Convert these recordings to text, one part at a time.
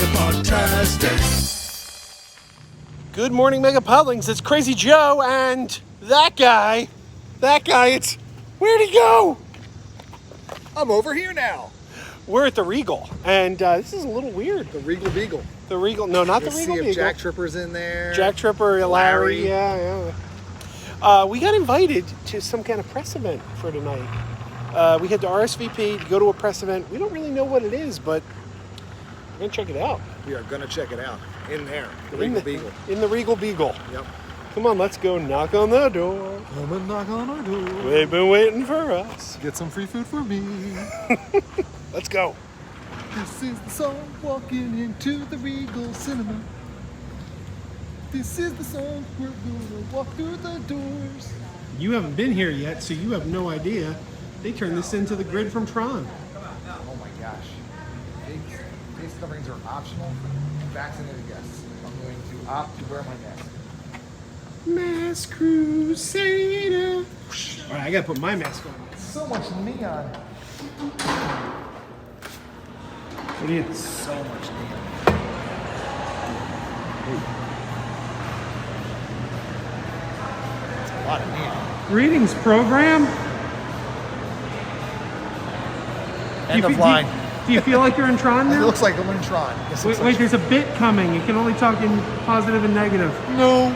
MegaPodTastic. Good morning, MegaPodlings. It's Crazy Joe and that guy, it's, where'd he go? I'm over here now. We're at the Regal, and this is a little weird. The Regal Beagle. The Regal, no, not the Let's Regal see if Beagle. Jack Tripper's in there. Jack Tripper, Larry, yeah. We got invited to some kind of press event for tonight. We had to RSVP to go to a press event. We don't really know what it is, but we're going to check it out. We are going to check it out. In there. The Regal Beagle. In the Regal Beagle. Yep. Come on, let's go knock on the door. Come and knock on our door. They've been waiting for us. Get some free food for me. Let's go. This is the song, walking into the Regal Cinema. This is the song, we're gonna walk through the doors. You haven't been here yet, so you have no idea. They turned this into the grid from Tron. Oh my gosh. Face coverings are optional for vaccinated guests. I'm going to opt to wear my mask. Mask Crusader. All right, I gotta put my mask on. So much neon. What do you? So much neon. It's a lot of neon. Greetings, program. End of line. Do you feel like you're in Tron It now? looks like I'm in Tron. Yes, Wait, there's a bit coming. You can only talk in positive and negative. No.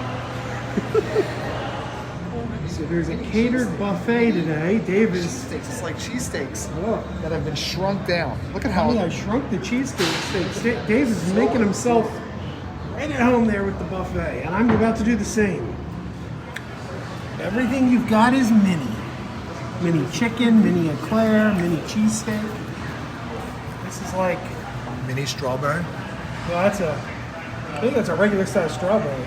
So there's a catered buffet today. Dave is... Cheesesteaks. It's like cheesesteaks Oh. that have been shrunk down. Look at how... Honey, I shrunk the cheesesteaks. Dave is making himself right at home there with the buffet, and I'm about to do the same. Everything you've got is mini. Mini chicken, mini eclair, mini cheesesteak. This is like... Mini strawberry. Well, I think that's a regular size strawberry.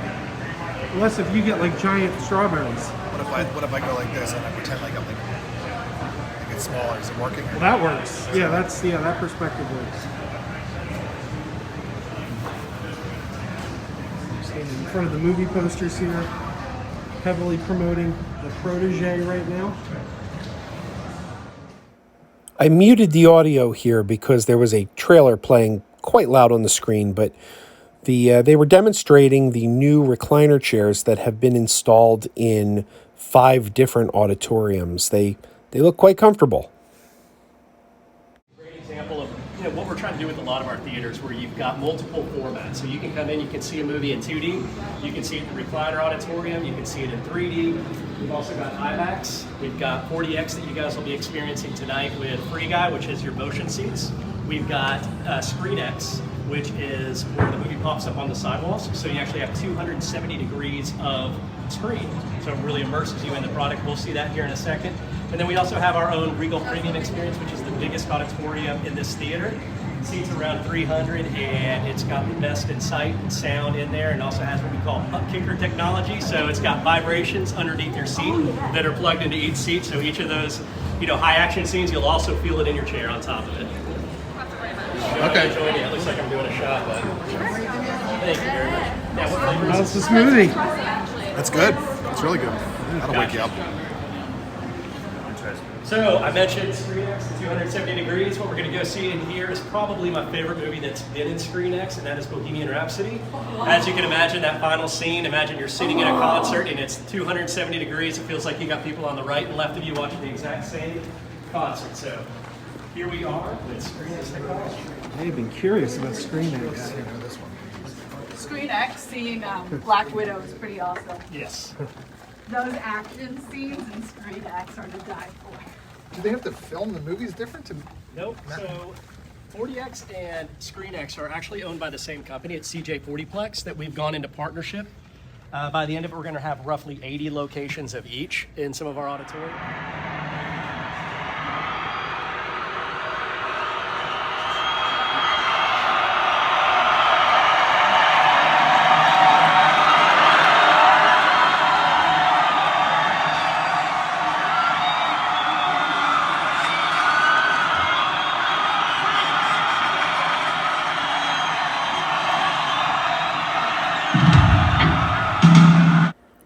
Unless if you get like giant strawberries. What if I go like this and I pretend like I'm like it's smaller? Is it working? Well, that works. Yeah, that perspective works. Standing in front of the movie posters here, heavily promoting The Protégé right now. I muted the audio here because there was a trailer playing quite loud on the screen, but they were demonstrating the new recliner chairs that have been installed in 5 different auditoriums. They look quite comfortable. Great example of what we're trying to do with a lot of our theaters, where you've got multiple formats. So you can come in, you can see a movie in 2D, you can see it in the recliner auditorium, you can see it in 3D. We've also got IMAX. We've got 40X that you guys will be experiencing tonight with Free Guy, which is your motion seats. We've got ScreenX, which is where the movie pops up on the sidewalls. So you actually have 270 degrees of screen. So it really immerses you in the product. We'll see that here in a second. And then we also have our own Regal Premium experience, which is the biggest auditorium in this theater. It seats around 300, and it's got the best in sight and sound in there, and also has what we call kicker technology. So it's got vibrations underneath your seat that are plugged into each seat. So each of those, high action scenes, you'll also feel it in your chair on top of it. Okay. It looks like I'm doing a shot, but thank you very much. Yeah, what flavor is How's the smoothie? That's good. It's really good. That'll wake you up. So I mentioned ScreenX, the 270 degrees. What we're going to go see in here is probably my favorite movie that's been in ScreenX, and that is Bohemian Rhapsody. As you can imagine, that final scene, imagine you're sitting in a concert and it's 270 degrees. It feels like you got people on the right and left of you watching the exact same concert. So here we are with ScreenX technology. I've been curious about ScreenX. ScreenX, seeing Black Widow is pretty awesome. Yes. Those action scenes in ScreenX are to die for. Do they have to film the movies different to... Nope. So 40X and ScreenX are actually owned by the same company. It's CJ 40plex that we've gone into partnership. By the end of it, we're going to have roughly 80 locations of each in some of our auditoriums.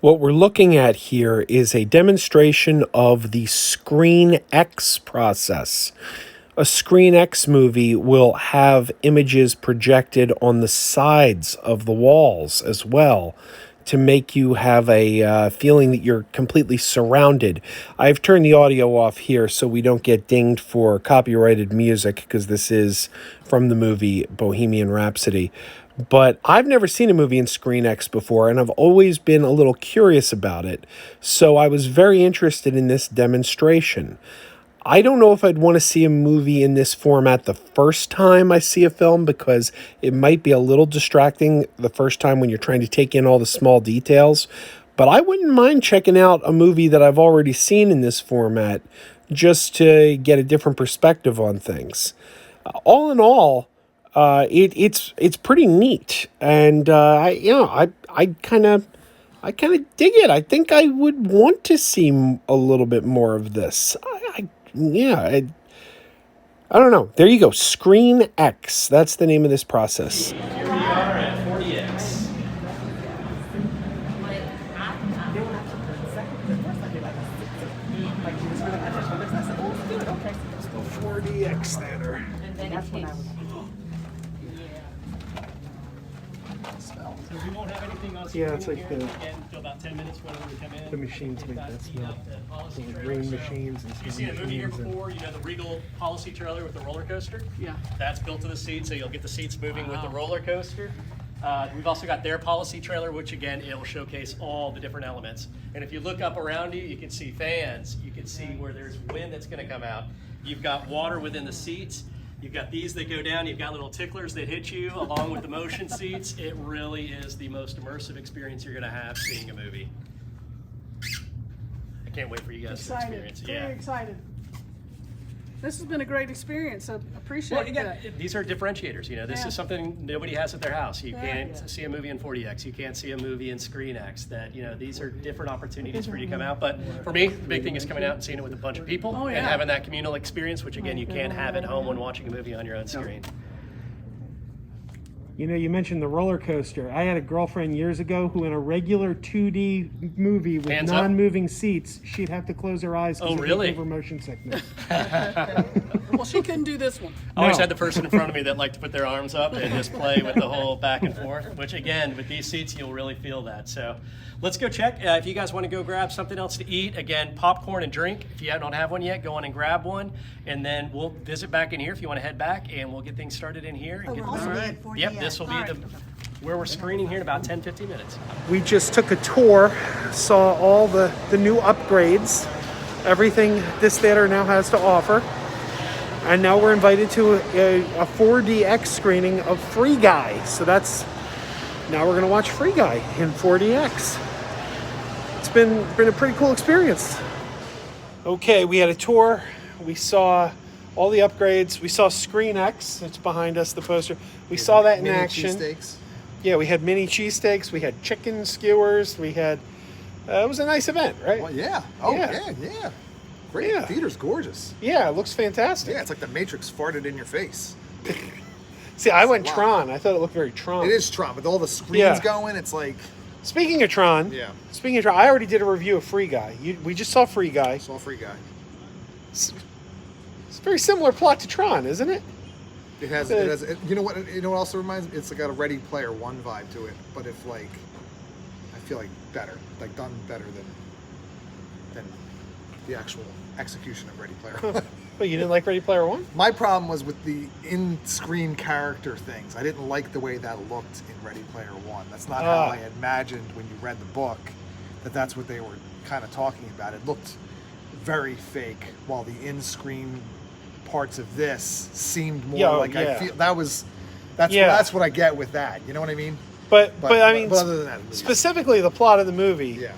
What we're looking at here is a demonstration of the ScreenX process. a Screen X movie will have images projected on the sides of the walls as well to make you have a feeling that you're completely surrounded. I've turned the audio off here so we don't get dinged for copyrighted music because this is from the movie Bohemian Rhapsody. But I've never seen a movie in Screen X before, and I've always been a little curious about it. So I was very interested in this demonstration. I don't know if I'd want to see a movie in this format the first time I see a film because it might be a little distracting the first time when you're trying to take in all the small details. But I wouldn't mind checking out a movie that I've already seen in this format just to get a different perspective on things. All in all, it's pretty neat, and I kind of dig it. I think I would want to see a little bit more of this. I don't know. There you go. Screen X. That's the name of this process. Here we are at 40X. The 40X theater. So we won't have anything on Yeah, it's like here the- again until about 10 minutes whenever we come in. The machines make that smell. Policy The trailer. green So machines and You've smell seen a movie here machines and- before, you know the Regal policy trailer with the roller coaster? Yeah. That's built to the seat, so you'll get the seats moving with the roller coaster. We've also got their policy trailer, which again, it will showcase all the different elements. And if you look up around you, you can see fans, you can see where there's wind that's gonna come out. You've got water within the seats. You've got these that go down, you've got little ticklers that hit you along with the motion seats. It really is the most immersive experience you're gonna have seeing a movie. I can't wait for you guys to experience it. Very excited. This has been a great experience. I appreciate Well, again, that. these are differentiators. You know, this Yeah. is something nobody has at their house. You can't Yeah. see a movie in 40X. You can't see a movie in Screen X. That, you know, these are different opportunities for you to come out. But for me, the big thing is coming out and seeing it with a bunch of people Oh, yeah. and having that communal experience, which again you can't have at home when watching a movie on your own screen. You know, you mentioned the roller coaster. I had a girlfriend years ago who, in a regular 2D movie with Hands up? non-moving seats, she'd have to close her eyes Oh, because really? it gave her motion sickness. Well, she couldn't do this one. I always No. had the person in front of me that liked to put their arms up and just play with the whole back and forth, which again, with these seats, you'll really feel that. So let's go check. If you guys want to go grab something else to eat, again, popcorn and drink. If you don't have one yet, go on and grab one. And then we'll visit back in here if you want to head back, and we'll get things started in here. And get we'll also be in 40X. Yep, this will be where we're screening here in about 10-15 minutes. We just took a tour, saw all the new upgrades, everything this theater now has to offer. And now we're invited to a 4DX screening of Free Guy. So now we're going to watch Free Guy in 4DX. It's been a pretty cool experience. Okay, we had a tour. We saw all the upgrades. We saw Screen X. It's behind us, the poster. We saw that in Mini action. cheesesteaks. Yeah, we had mini cheesesteaks. We had chicken skewers. We had. It was a nice event, right? Well, yeah. Oh, Yeah. yeah. Great. Yeah. Theater's gorgeous. Yeah, it looks fantastic. Yeah, it's like the Matrix farted in your face. See, I went Wow. Tron. I thought it looked very Tron. It is Tron, with all the screens Yeah. going, it's like, Speaking of Tron, Yeah. I already did a review of Free Guy. We just saw Free Guy. saw Free Guy. It's a very similar plot to Tron, isn't it? It has, you know what else it reminds me? It's got a Ready Player One vibe to it, but if like, I feel like better, like done better than the actual execution of Ready Player One. But you didn't like Ready Player One? My problem was with the in-screen character things. I didn't like the way that looked in Ready Player One. That's not how I imagined when you read the book, that's what they were kind of talking about. It looked very fake, while the in-screen parts of this seemed more like I feel that's what I get with that. You know what I mean? But I mean, but other than that, it's- specifically the plot of the movie. yeah.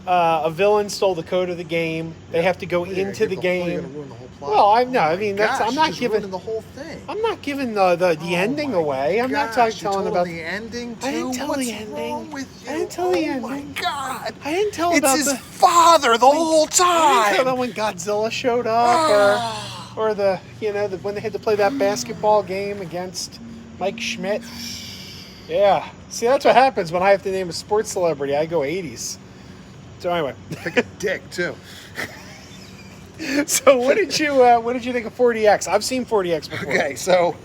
A villain stole the code of the game. They have to go into the You're game. gonna ruin the whole plot. Well, Oh my I'm gosh, not you're just giving ruining the whole thing. I'm not giving the ending my away. I'm not gosh, you telling told about the ending too. I didn't tell What's the ending. wrong with you? I didn't tell the ending. Oh my god! I didn't tell It's about his the father the whole I didn't tell time. them when Godzilla showed up or when they had to play that basketball game against Mike Schmidt. Yeah. See, that's what happens when I have to name a sports celebrity. I go 80s. So anyway, Pick a dick too. So what did you think of 4DX? I've seen 4DX before. Okay, so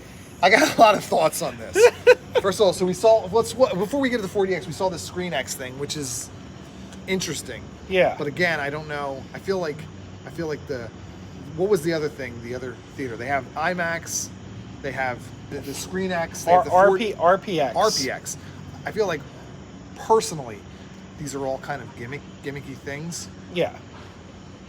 I got a lot of thoughts on this. First of all, so before we get to the 4DX, we saw the Screen X thing, which is interesting. Yeah. But again, I don't know. I feel like what was the other thing? The other theater, they have IMAX, they have the Screen X, they have the RPX. RPX. I feel like personally, these are all kind of gimmicky things. Yeah.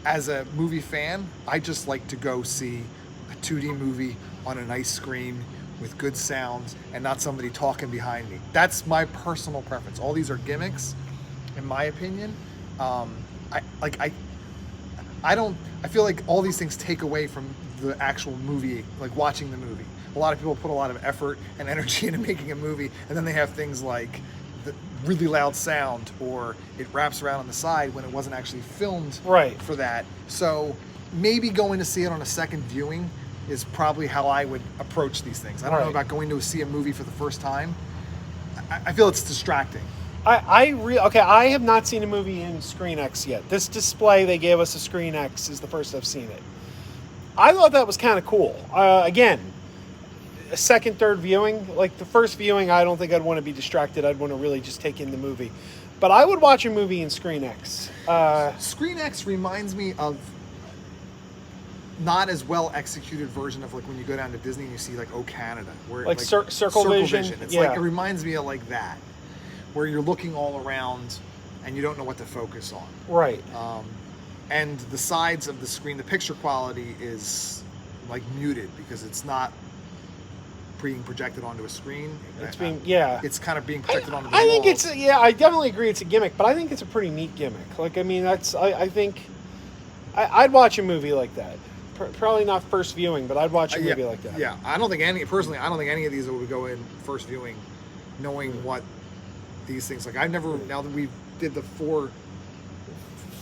As a movie fan, I just like to go see a 2D movie on a nice screen with good sound and not somebody talking behind me. That's my personal preference. All these are gimmicks, in my opinion. I feel like all these things take away from the actual movie, like watching the movie. A lot of people put a lot of effort and energy into making a movie, and then they have things like the really loud sound, or it wraps around on the side when it wasn't actually filmed for that. So maybe going to see it on a second viewing is probably how I would approach these things. I don't know about going to see a movie for the first time. I feel it's distracting. I have not seen a movie in Screen X yet. This display they gave us a Screen X is the first I've seen it. I thought that was kind of cool. Again, a second, third viewing, like the first viewing, I don't think I'd want to be distracted. I'd want to really just take in the movie. But I would watch a movie in Screen X. Screen X reminds me of not as well executed version of like when you go down to Disney and you see like Canada, where like Circle Vision. It's like, it reminds me of like that, where you're looking all around and you don't know what to focus on. Right. And the sides of the screen, the picture quality is like muted because it's not being projected onto a screen. It's kind of being projected onto the I think walls. I definitely agree it's a gimmick, but I think it's a pretty neat gimmick. Like, I mean, I think I'd watch a movie like that. Probably not first viewing, but I'd watch a movie like that. Yeah, I don't think any of these would go in first viewing knowing what these things, like I've never, now that we did the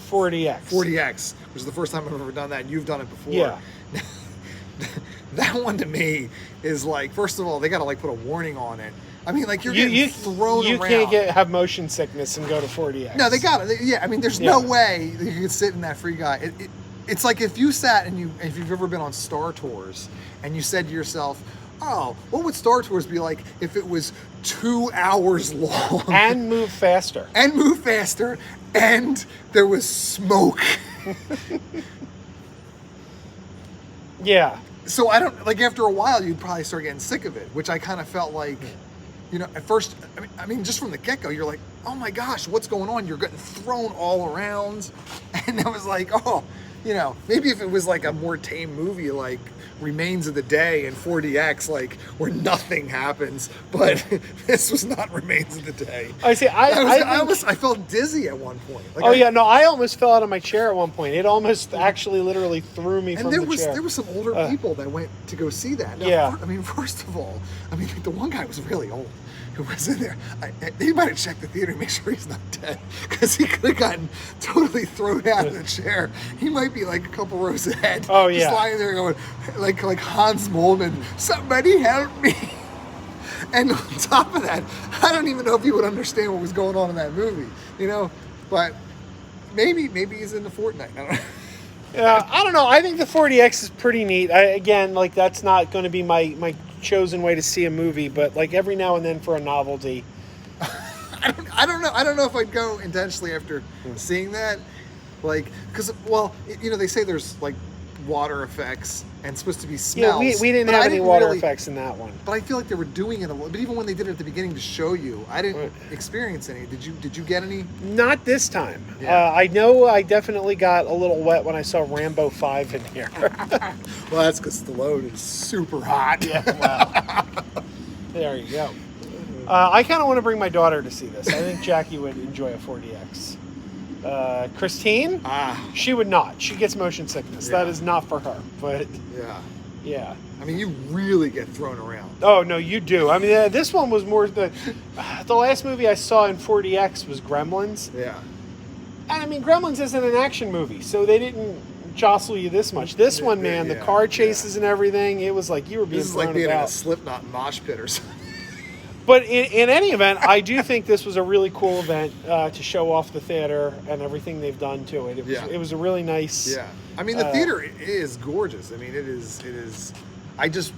4DX, which is the first time I've ever done that, and you've done it before. Yeah. That one to me is like, first of all, they got to like put a warning on it. I mean, like you're getting thrown around. You can't have motion sickness and go to 4DX. No, they got it. Yeah, I mean, there's no way that you could sit in that free guy. It's like if you sat and if you've ever been on Star Tours and you said to yourself, oh, what would Star Tours be like if it was 2 hours long? And move faster. And there was smoke. Yeah. So I don't, like after a while you'd probably start getting sick of it, which I kind of felt like, you know, at first, I mean, just from the get-go, you're like, oh my gosh, what's going on? You're getting thrown all around. And I was like, oh, you know, maybe if it was like a more tame movie, like Remains of the Day and 4DX, like where nothing happens, but this was not Remains of the Day. I see. I felt dizzy at one point. Like I almost fell out of my chair at one point. It almost actually literally threw me from the chair. There was some older people that went to go see that. Now, I mean, first of all, I mean, the one guy was really old who was in there. He might have checked the theater to make sure he's not dead, because he could have gotten totally thrown out of the chair. He might be like a couple rows ahead. Oh yeah, just lying there going like Hans Moleman, somebody help me. And on top of that, I don't even know if he would understand what was going on in that movie, you know. But maybe he's into Fortnite. I don't know. Yeah, I don't know. I think the 4DX is pretty neat. Again, like that's not going to be my chosen way to see a movie, but like every now and then for a novelty. I don't know if I'd go intentionally after seeing that, like, because you know, they say there's like water effects and supposed to be smells. Yeah, we didn't have any water effects in that one. But I feel like they were doing it a little. But even when they did it at the beginning to show you, I didn't experience any. Did you get any? Not this time. Yeah. I know I definitely got a little wet when I saw Rambo 5 in here. Well, that's because Stallone is super hot. Yeah, wow. There you go. I kind of want to bring my daughter to see this. I think Jackie would enjoy a 4DX. Christine, she would not. She gets motion sickness. Yeah. That is not for her. But yeah. I mean, you really get thrown around. Oh no, you do. I mean, this one was more the last movie I saw in 4DX was Gremlins. Yeah. And I mean, Gremlins isn't an action movie, so they didn't jostle you this much. This one, man, the car chases and everything, it was like you were being thrown about. This is like being in a Slipknot mosh pit or something. But in any event, I do think this was a really cool event to show off the theater and everything they've done to it. It was a really nice. Yeah, I mean the theater is gorgeous. I mean it is. I just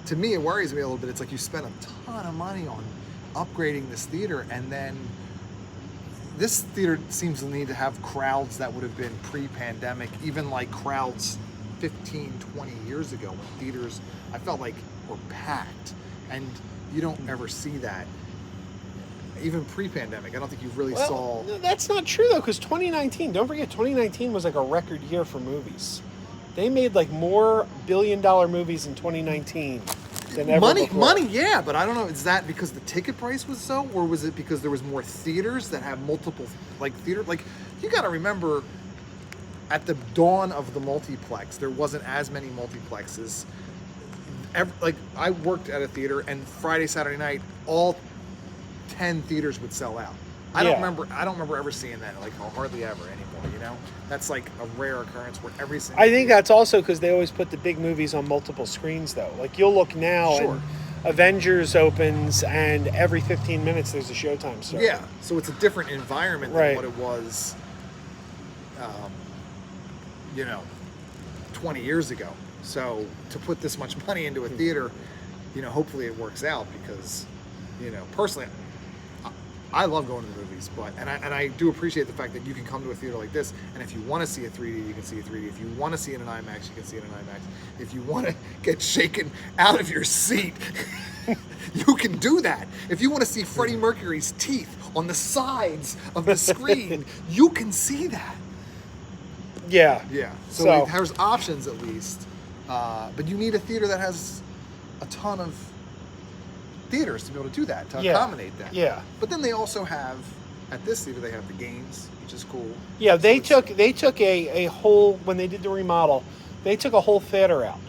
to me it worries me a little bit. It's like you spent a ton of money on upgrading this theater, and then this theater seems to need to have crowds that would have been pre-pandemic, even like crowds 15, 20 years ago when theaters I felt like were packed, and you don't ever see that. Even pre-pandemic, I don't think you really saw. That's not true though, because 2019. Don't forget, 2019 was like a record year for movies. They made like more billion-dollar movies in 2019 than ever before. Money, yeah, but I don't know. Is that because the ticket price was so, or was it because there was more theaters that have multiple theater? Like you got to remember, at the dawn of the multiplex, there wasn't as many multiplexes. I worked at a theater, and Friday, Saturday night, all 10 theaters would sell out. I don't remember ever seeing that, like hardly ever anymore. You know, that's like a rare occurrence where every single. I think that's also because they always put the big movies on multiple screens, though. Like you'll look now, and Avengers opens, and every 15 minutes there's a Showtime start. Yeah, so it's a different environment than what it was, 20 years ago. So to put this much money into a theater, hopefully it works out because, personally, I love going to the movies, and I do appreciate the fact that you can come to a theater like this, and if you want to see a 3D, you can see a 3D. If you want to see it in IMAX, you can see it in IMAX. If you want to get shaken out of your seat, you can do that. If you want to see Freddie Mercury's teeth on the sides of the screen, you can see that. Yeah. Yeah. So there's options at least. But you need a theater that has a ton of theaters to be able to do that, to accommodate that. Yeah. But then they also have, at this theater, they have the games, which is cool. Yeah, they took a whole, when they did the remodel, they took a whole theater out.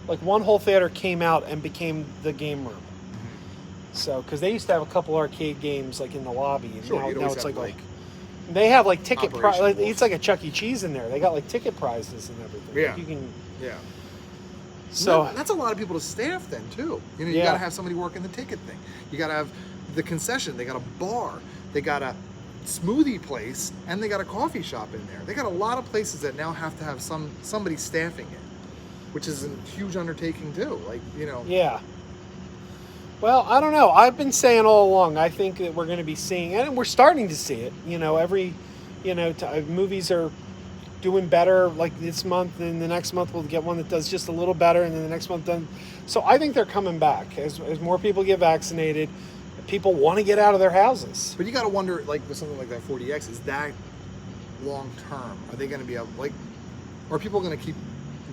Like one whole theater came out and became the game room. Mm-hmm. So, because they used to have a couple arcade games like in the lobby, and now it's like they have like ticket prizes. It's like a Chuck E. Cheese in there. They got like ticket prizes and everything. Yeah. Like you can. Yeah. So that's a lot of people to staff then too. You got to have somebody working the ticket thing. You got to have the concession. They got a bar. They got a smoothie place, and they got a coffee shop in there. They got a lot of places that now have to have somebody staffing it, which is a huge undertaking too. Yeah. Well, I don't know. I've been saying all along, I think that we're going to be seeing, and we're starting to see it. Movies are doing better like this month, and the next month we'll get one that does just a little better, and then the next month done. So I think they're coming back as more people get vaccinated. People want to get out of their houses. But you got to wonder, like with something like that 4DX, is that long term? Are they going to be able, are people going to keep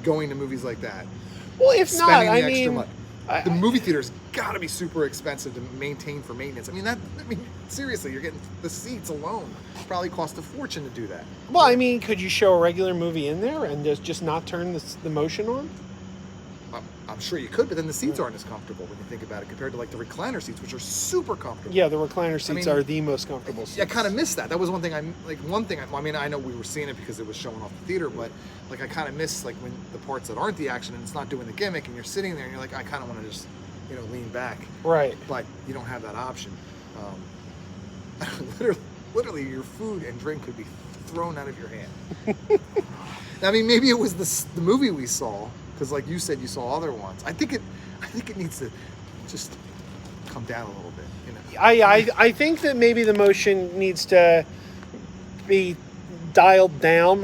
going to movies like that? Well, if not, I mean, the movie theater's got to be super expensive to maintain for maintenance. Seriously, you're getting the seats alone. Probably cost a fortune to do that. Well, I mean, could you show a regular movie in there and just not turn the motion on? I'm sure you could, but then the seats aren't as comfortable when you think about it compared to like the recliner seats, which are super comfortable. Yeah, the recliner seats are the most comfortable seats. I kind of missed that. That was one thing I know we were seeing it because it was showing off the theater, but like I kind of miss like when the parts that aren't the action and it's not doing the gimmick, and you're sitting there and you're like, I kind of want to just lean back. Right. But you don't have that option. Literally, your food and drink could be thrown out of your hand. I mean, maybe it was the movie we saw, because like you said, you saw other ones. I think it needs to just come down a little bit. I think that maybe the motion needs to be dialed down,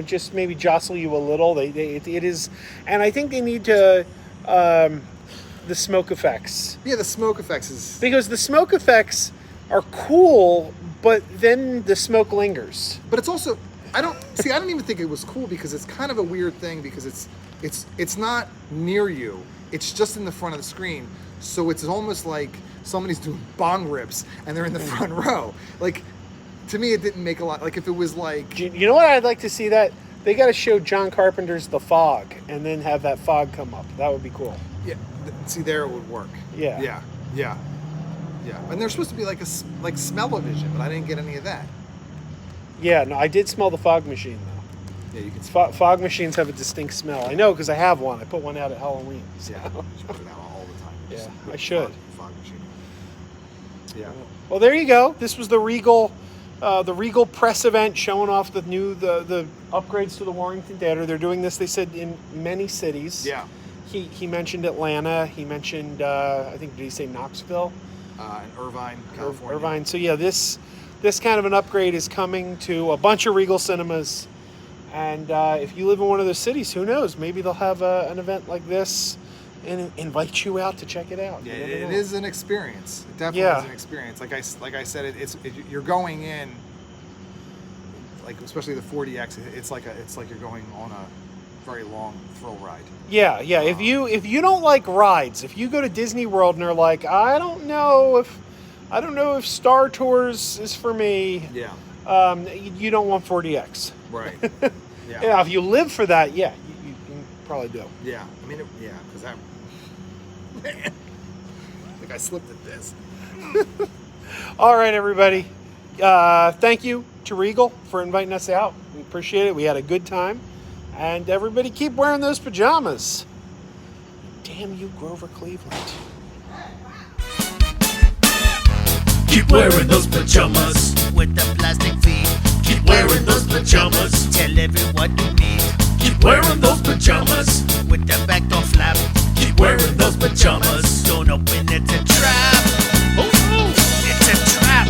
just maybe jostle you a little. It is, and I think they need to the smoke effects. Yeah, the smoke effects is because the smoke effects are cool, but then the smoke lingers. But it's also I don't even think it was cool because it's kind of a weird thing because it's not near you. It's just in the front of the screen. So it's almost like somebody's doing bong rips and they're in the front row. Like, to me, it didn't make a lot. Like, if it was like... You know what I'd like to see that? They got to show John Carpenter's The Fog and then have that fog come up. That would be cool. Yeah. See, there it would work. Yeah. Yeah. And there's supposed to be like smell-o-vision, but I didn't get any of that. Yeah, no, I did smell the fog machine, though. Yeah, you can fog machines have a distinct smell. I know because I have one. I put one out at Halloween. So. Yeah, you put it out all the time. Just I should. Fog machine. Yeah. Well, there you go. This was the Regal press event showing off the upgrades to the Warrington Theater. They're doing this, they said, in many cities. Yeah. He mentioned Atlanta. He mentioned, I think, did he say Knoxville? In Irvine, California. Irvine. So yeah, this kind of an upgrade is coming to a bunch of Regal Cinemas. And if you live in one of those cities, who knows? Maybe they'll have an event like this and invite you out to check it out. Yeah, it is an experience. It definitely is an experience. Like I said, you're going in, like especially the 4DX. It's like you're going on a very long thrill ride. Yeah. If you don't like rides, if you go to Disney World and are like, I don't know if Star Tours is for me. Yeah. You don't want 4DX. Right. Yeah. Yeah. If you live for that, you can probably do. Yeah. I mean, because I think I slipped at this. All right, everybody. Thank you to Regal for inviting us out. We appreciate it. We had a good time. And everybody keep wearing those pajamas. Damn you, Grover Cleveland. Keep wearing those pajamas with the plastic feet. Keep wearing those pajamas. Tell everyone you meet. Keep wearing those pajamas with the back door flap. Keep wearing those pajamas. Don't open, it's a trap. Oh no, it's a trap.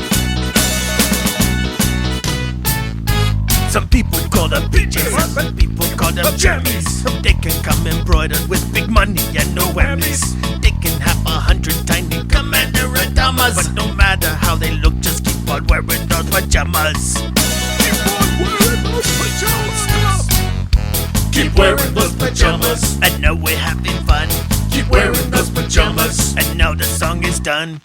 Some people call them PJs, some people call them jammies. They can come embroidered with big money and no whammies. They can have 100 tiny commander pajamas, but no matter how they look, just keep on wearing those pajamas. Keep on wearing those pajamas. Keep wearing those pajamas. And now we're having fun. Keep wearing those pajamas. And now the song is done.